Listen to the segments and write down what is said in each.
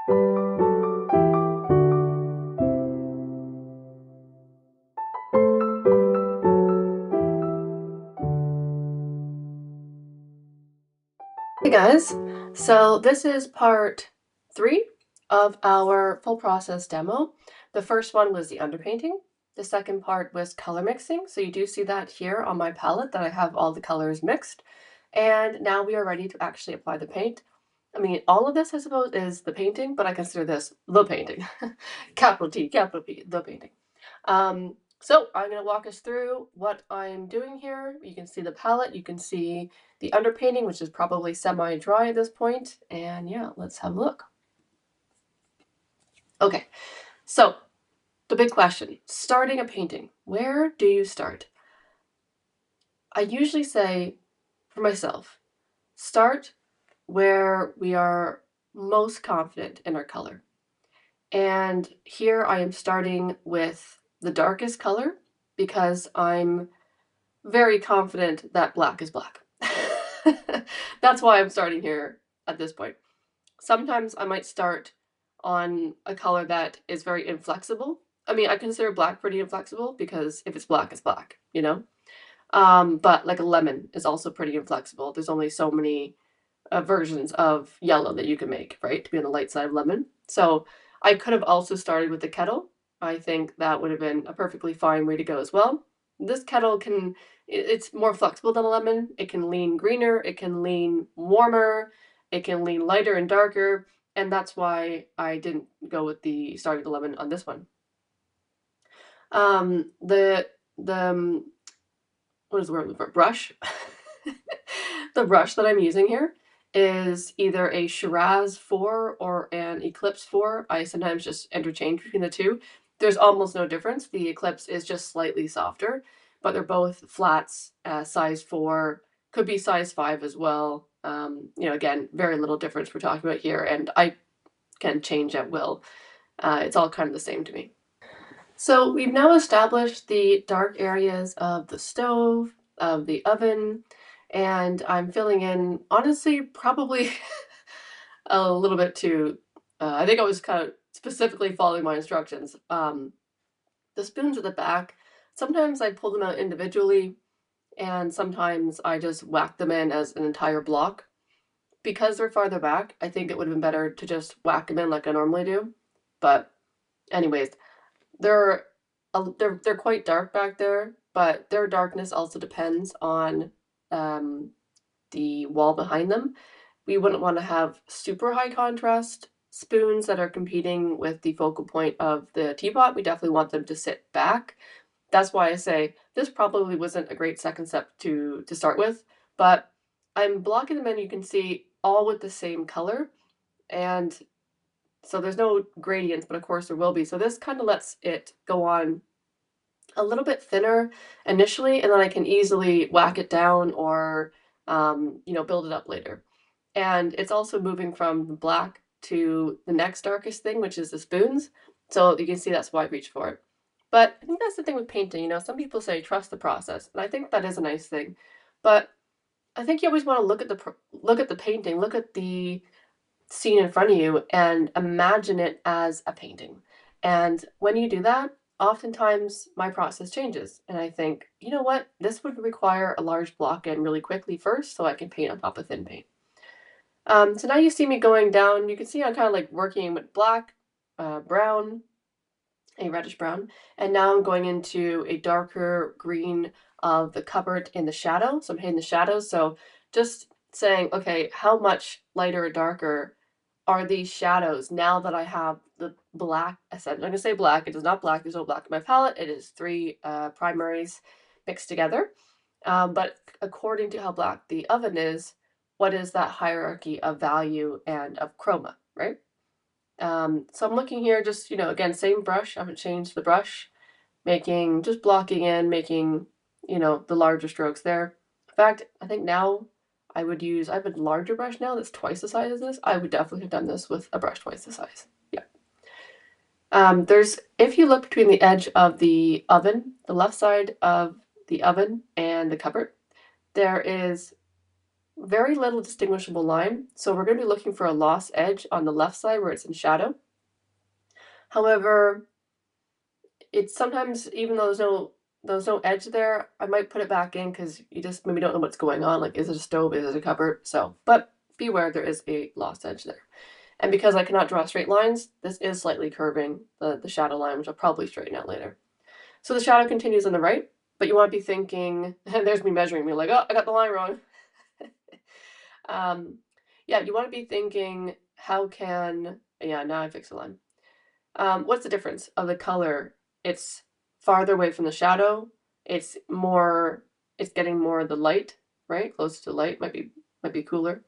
Hey guys, so this is part 3 of our full process demo. The first one was the underpainting. The second part was color mixing. So you do see that here on my palette that I have all the colors mixed. And now we are ready to actually apply the paint. I mean, all of this, I suppose, is the painting, but I consider this the painting. Capital T, capital P, the painting. So I'm going to walk us through what I'm doing here. You can see the palette, you can see the underpainting, which is probably semi-dry at this point. And yeah, let's have a look. Okay, so the big question, starting a painting, where do you start? I usually say, for myself, start where we are most confident in our color. And here I am starting with the darkest color because I'm very confident that black is black. That's why I'm starting here at this point. Sometimes I might start on a color that is very inflexible. I mean, I consider black pretty inflexible because if it's black, it's black, you know? But like a lemon is also pretty inflexible. There's only so many versions of yellow that you can make, right? To be on the light side of lemon. So I could have also started with the kettle. I think that would have been a perfectly fine way to go as well. This kettle can, it's more flexible than a lemon. It can lean greener, it can lean warmer, it can lean lighter and darker. And that's why I didn't go with the starting the lemon on this one. The what is the word for brush? The brush that I'm using here is either a Shiraz 4 or an Eclipse 4. I sometimes just interchange between the two. There's almost no difference. The Eclipse is just slightly softer, but they're both flats, size 4, could be size 5 as well. Again, very little difference we're talking about here, and I can change at will. It's all kind of the same to me. So we've now established the dark areas of the stove, of the oven, and I'm filling in, honestly, probably a little bit too. I think I was kind of specifically following my instructions. The spoons at the back, sometimes I pull them out individually, and sometimes I just whack them in as an entire block. Because they're farther back, I think it would have been better to just whack them in like I normally do. But anyways, they're they're quite dark back there, but their darkness also depends on um, the wall behind them. We wouldn't want to have super high contrast spoons that are competing with the focal point of the teapot. We definitely want them to sit back. That's why I say this probably wasn't a great second step to start with, but I'm blocking them in, you can see, all with the same color. And so there's no gradients, but of course there will be. So this kind of lets it go on a little bit thinner initially, and then I can easily whack it down or, build it up later. And it's also moving from black to the next darkest thing, which is the spoons. So you can see that's why I reached for it. But I think that's the thing with painting. Some people say trust the process, and I think that is a nice thing. But I think you always want to look at the painting, look at the scene in front of you and imagine it as a painting. And when you do that, oftentimes my process changes. And I think, you know what, this would require a large block in really quickly first so I can paint on top of thin paint. So now you see me going down, you can see I'm kind of like working with black, brown, a reddish brown, and now I'm going into a darker green of the cupboard in the shadow. So I'm hitting the shadows. So just saying, okay, how much lighter or darker are these shadows now that I have the black? I'm going to say black. It is not black. There's no black in my palette. It is 3 primaries mixed together. But according to how black the oven is, what is that hierarchy of value and of chroma, right? So I'm looking here, just, again, same brush. I haven't changed the brush, just blocking in, making, the larger strokes there. In fact, I think now I have a larger brush now that's twice the size as this. I would definitely have done this with a brush twice the size. Yeah. If you look between the edge of the oven, the left side of the oven and the cupboard, there is very little distinguishable line. So we're going to be looking for a lost edge on the left side where it's in shadow. However, it's sometimes, even though there's no edge there, I might put it back in because you just maybe don't know what's going on. Like, is it a stove? Is it a cupboard? So, but beware, there is a lost edge there. And because I cannot draw straight lines, this is slightly curving the shadow line, which I'll probably straighten out later. So the shadow continues on the right, but you want to be thinking, and there's me measuring me like, oh, I got the line wrong. Yeah, you want to be thinking, how can, yeah, now I fix the line. What's the difference of the color? It's farther away from the shadow. It's more, it's getting more of the light, right? Closer to light might be cooler.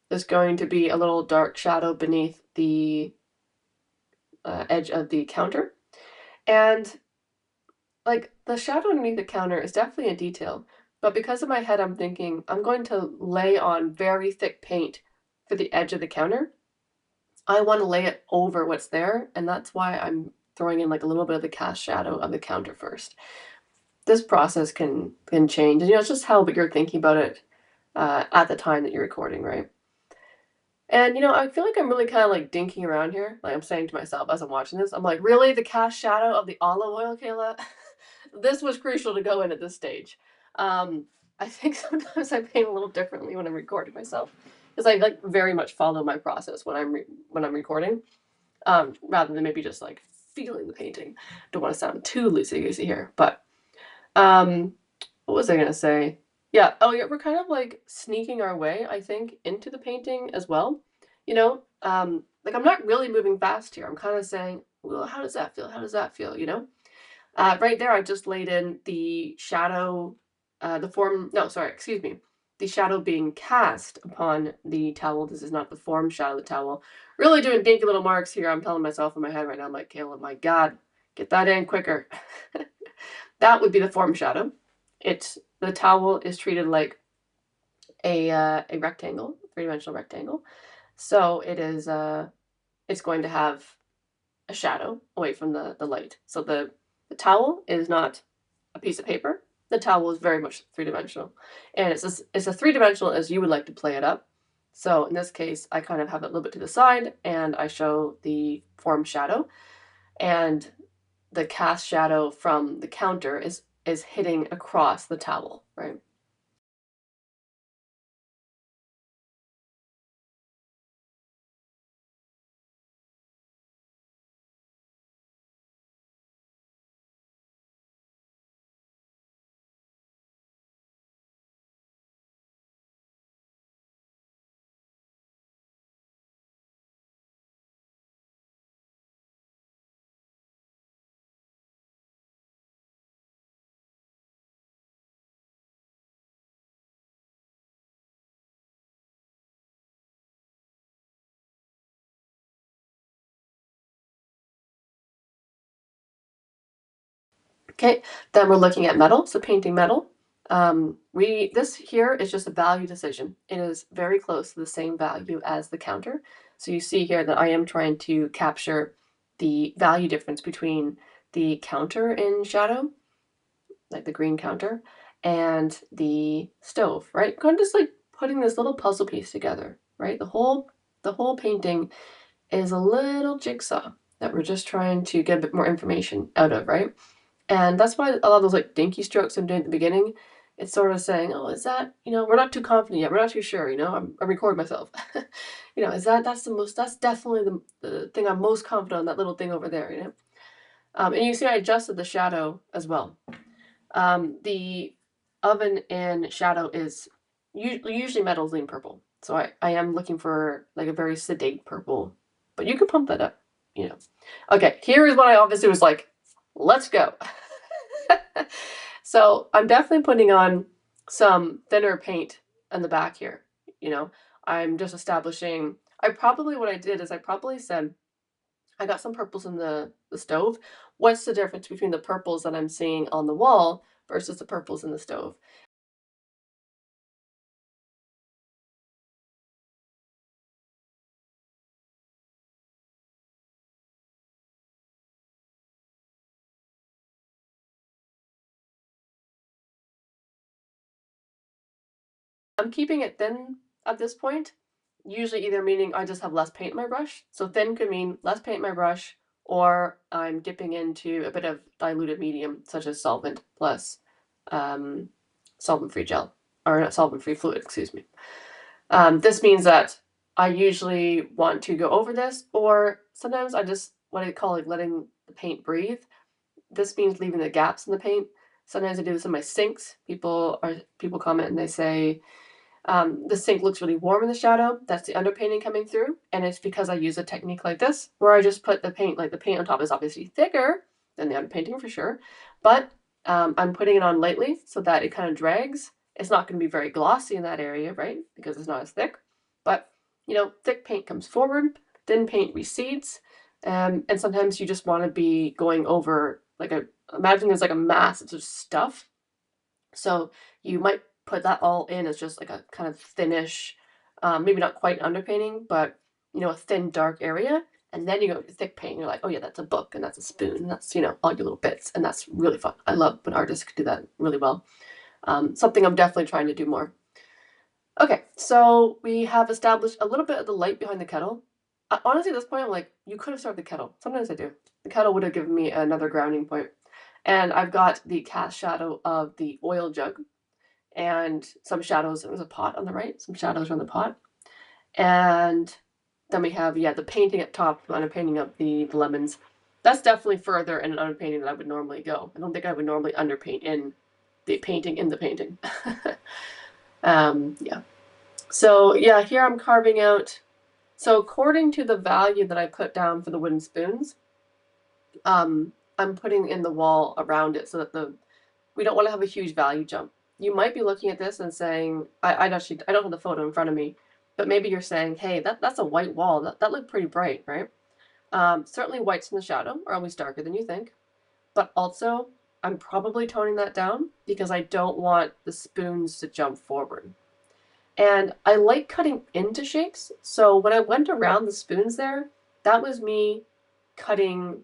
There's going to be a little dark shadow beneath the edge of the counter. And like the shadow underneath the counter is definitely a detail, but because of my head, I'm thinking I'm going to lay on very thick paint for the edge of the counter. I want to lay it over what's there, and that's why I'm throwing in like a little bit of the cast shadow of the counter first. This process can change, and it's just how you're thinking about it at the time that you're recording, right? And I feel like I'm really kind of like dinking around here. Like I'm saying to myself as I'm watching this, I'm like, really, the cast shadow of the olive oil, Kayla? This was crucial to go in at this stage. I think sometimes I paint a little differently when I'm recording myself, because I like very much follow my process when when I'm recording, rather than maybe just like feeling the painting. Don't want to sound too loosey goosey here, but um, what was I gonna say? Yeah. Oh, yeah. We're kind of like sneaking our way, I think, into the painting as well. Like I'm not really moving fast here. I'm kind of saying, well, how does that feel? How does that feel? Right there, I just laid in the shadow, the form. No, sorry, excuse me. The shadow being cast upon the towel. This is not the form shadow of the towel. Really doing dinky little marks here. I'm telling myself in my head right now, I'm like, Caleb, my God, get that in quicker. That would be the form shadow. The towel is treated like a rectangle, three-dimensional rectangle. So it's going to have a shadow away from the light. So the towel is not a piece of paper. The towel is very much three-dimensional. And it's a three-dimensional as you would like to play it up. So in this case, I kind of have it a little bit to the side and I show the form shadow, and the cast shadow from the counter is hitting across the towel, right? Okay, then we're looking at metal, so painting metal. This here is just a value decision. It is very close to the same value as the counter. So you see here that I am trying to capture the value difference between the counter in shadow, like the green counter, and the stove, right? Kind of just like putting this little puzzle piece together, right? The whole painting is a little jigsaw that we're just trying to get a bit more information out of, right? And that's why a lot of those like dinky strokes I'm doing at the beginning, it's sort of saying, oh, is that, we're not too confident yet. We're not too sure, I'm recording myself. That's definitely the thing I'm most confident on, that little thing over there. And you see I adjusted the shadow as well. The oven in shadow is usually metals lean purple. So I am looking for like a very sedate purple, but you can pump that up, you know. Okay, here is what I obviously was like, let's go. So I'm definitely putting on some thinner paint in the back here. You know, I'm just establishing. What I did is I probably said, I got some purples in the stove. What's the difference between the purples that I'm seeing on the wall versus the purples in the stove? I'm keeping it thin at this point, usually either meaning I just have less paint in my brush. So thin could mean less paint in my brush, or I'm dipping into a bit of diluted medium, such as solvent plus um, solvent-free gel, or not solvent-free fluid, excuse me. This means that I usually want to go over this, or sometimes I just, what I call like letting the paint breathe. This means leaving the gaps in the paint. Sometimes I do this in my sinks. People comment and they say, the sink looks really warm in the shadow. That's the underpainting coming through. And it's because I use a technique like this, where I just put the paint, like the paint on top is obviously thicker than the underpainting for sure, but I'm putting it on lightly so that it kind of drags. It's not going to be very glossy in that area, right? Because it's not as thick. But, thick paint comes forward, thin paint recedes. And sometimes you just want to be going over imagine there's like a mass of stuff. So you might put that all in as just like a kind of thinnish, maybe not quite underpainting, but a thin dark area. And then you go to thick paint. And you're like, oh yeah, that's a book and that's a spoon. And that's all your little bits, and that's really fun. I love when artists can do that really well. Something I'm definitely trying to do more. Okay, so we have established a little bit of the light behind the kettle. Honestly, at this point, I'm like, you could have started the kettle. Sometimes I do. The kettle would have given me another grounding point. And I've got the cast shadow of the oil jug and some shadows. There was a pot on the right, some shadows on the pot. And then we have, the painting at top, underpainting of the lemons. That's definitely further in an underpainting than I would normally go. I don't think I would normally underpaint in the painting in the painting. Yeah. So yeah, here I'm carving out. So according to the value that I put down for the wooden spoons, I'm putting in the wall around it so that we don't want to have a huge value jump. You might be looking at this and saying, I don't have the photo in front of me, but maybe you're saying, hey, that's a white wall. That looked pretty bright, right? Certainly whites in the shadow are always darker than you think, but also I'm probably toning that down because I don't want the spoons to jump forward. And I like cutting into shapes. So when I went around the spoons there, that was me cutting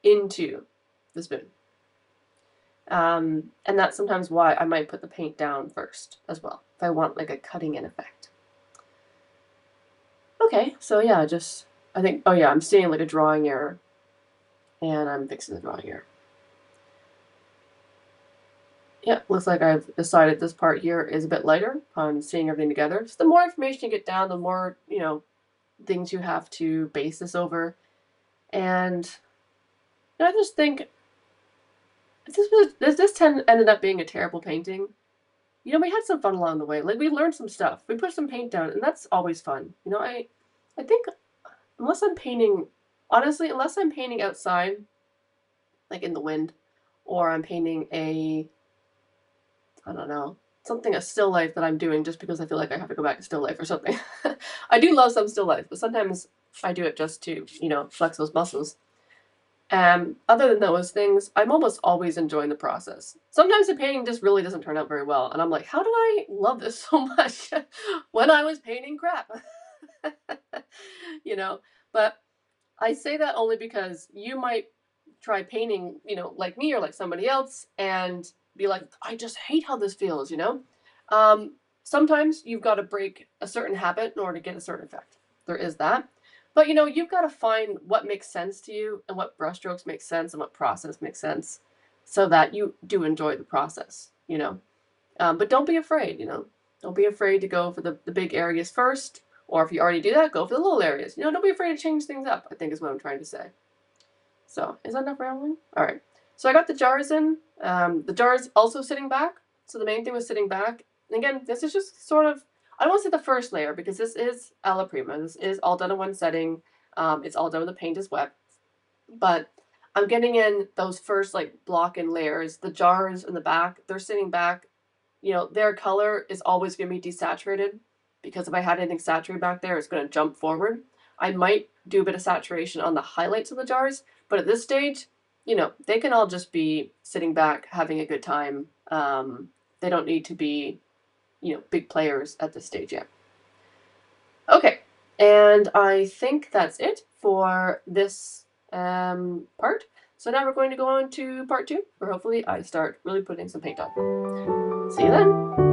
into the spoon. And that's sometimes why I might put the paint down first as well, if I want like a cutting in effect. Okay, so yeah, I think, oh yeah, I'm seeing like a drawing error, and I'm fixing the drawing error. Yeah, looks like I've decided this part here is a bit lighter on seeing everything together. So the more information you get down, the more, things you have to base this over. And I just think, if this ended up being a terrible painting, we had some fun along the way. Like, we learned some stuff. We put some paint down, and that's always fun. I think unless I'm painting, honestly, unless I'm painting outside, like in the wind, or I'm painting I don't know, a still life that I'm doing just because I feel like I have to go back to still life or something. I do love some still life, but sometimes I do it just to, flex those muscles. Other than those things, I'm almost always enjoying the process. Sometimes the painting just really doesn't turn out very well, and I'm like, how did I love this so much when I was painting crap? you know, but I say that only because you might try painting, like me or like somebody else, and be like, I just hate how this feels. Sometimes you've got to break a certain habit in order to get a certain effect. There is that. But you've got to find what makes sense to you and what brushstrokes make sense and what process makes sense so that you do enjoy the process. But don't be afraid. Don't be afraid to go for the big areas first. Or if you already do that, go for the little areas. Don't be afraid to change things up, I think is what I'm trying to say. So, is that enough rambling? All right. So I got the jars in. The jars also sitting back. So the main thing was sitting back. And again, this is just sort of, I don't want to say the first layer because this is alla prima. This is all done in one setting. It's all done when the paint is wet. But I'm getting in those first block in layers. The jars in the back, they're sitting back. Their color is always going to be desaturated because if I had anything saturated back there, it's going to jump forward. I might do a bit of saturation on the highlights of the jars, but at this stage, they can all just be sitting back, having a good time. They don't need to be, big players at this stage yet. Okay, and I think that's it for this part. So now we're going to go on to part 2, where hopefully I start really putting some paint on. See you then.